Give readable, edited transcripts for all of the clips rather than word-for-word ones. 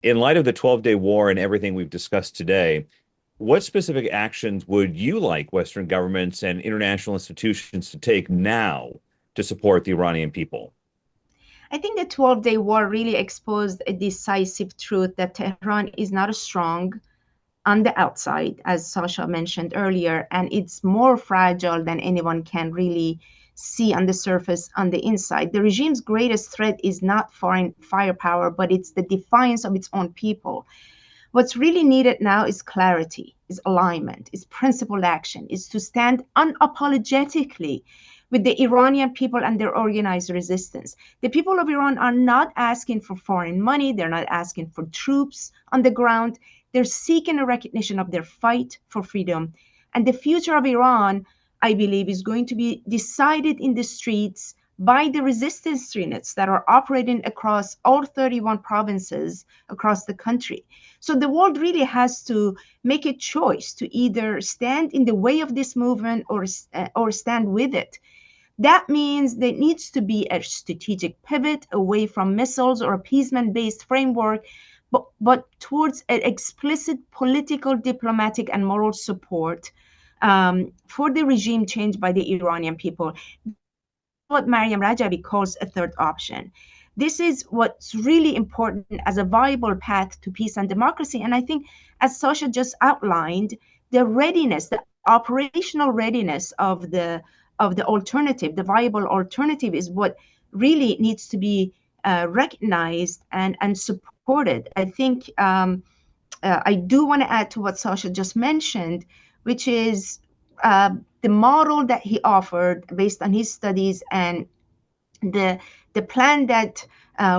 In light of the 12-day war and everything we've discussed today, what specific actions would you like Western governments and international institutions to take now to support the Iranian people? I think the 12-day war really exposed a decisive truth that Tehran is not strong on the outside, as Sasha mentioned earlier, and it's more fragile than anyone can really see on the surface on the inside. The regime's greatest threat is not foreign firepower, but it's the defiance of its own people. What's really needed now is clarity, is alignment, is principled action, is to stand unapologetically with the Iranian people and their organized resistance. The people of Iran are not asking for foreign money, they're not asking for troops on the ground. They're seeking a recognition of their fight for freedom. And the future of Iran, I believe, is going to be decided in the streets by the resistance units that are operating across all 31 provinces across the country. So the world really has to make a choice to either stand in the way of this movement or stand with it. That means there needs to be a strategic pivot away from missiles or appeasement based framework, but towards an explicit political, diplomatic, and moral support for the regime change by the Iranian people. What Mariam Rajabi calls a third option. This is what's really important as a viable path to peace and democracy. And I think, as Sasha just outlined, the readiness, the operational readiness of the alternative, the viable alternative, is what really needs to be recognized and supported. I think I do want to add to what Sasha just mentioned, which is the model that he offered based on his studies and the the plan that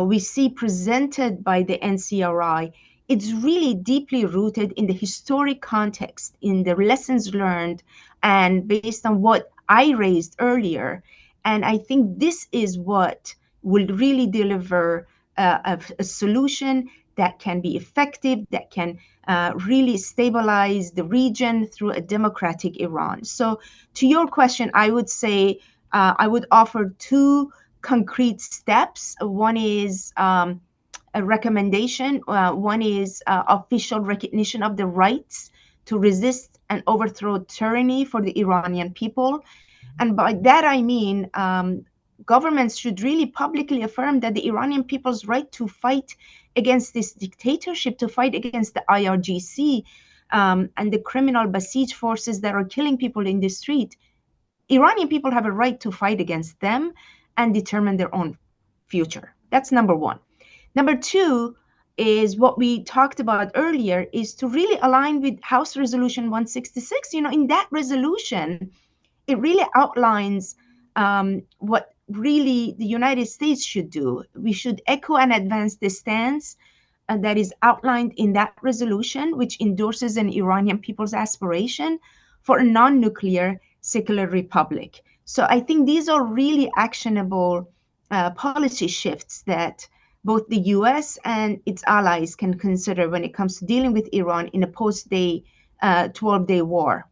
we see presented by the NCRI. It's really deeply rooted in the historic context, in the lessons learned, and based on what I raised earlier. And I think this is what will really deliver a solution that can be effective, that can really stabilize the region through a democratic Iran. So, to your question, I would say I would offer two concrete steps. One is a recommendation, one is official recognition of the rights to resist and overthrow tyranny for the Iranian people. And by that, I mean governments should really publicly affirm that the Iranian people's right to fight against this dictatorship, to fight against the IRGC and the criminal Basij forces that are killing people in the street. Iranian people have a right to fight against them and determine their own future. That's number one. Number two is what we talked about earlier, is to really align with House Resolution 166. In that resolution, it really outlines what really the United States should do. We should echo and advance the stance that is outlined in that resolution, which endorses an Iranian people's aspiration for a non-nuclear secular republic. So I think these are really actionable policy shifts that both the US and its allies can consider when it comes to dealing with Iran in a post-day 12-day war.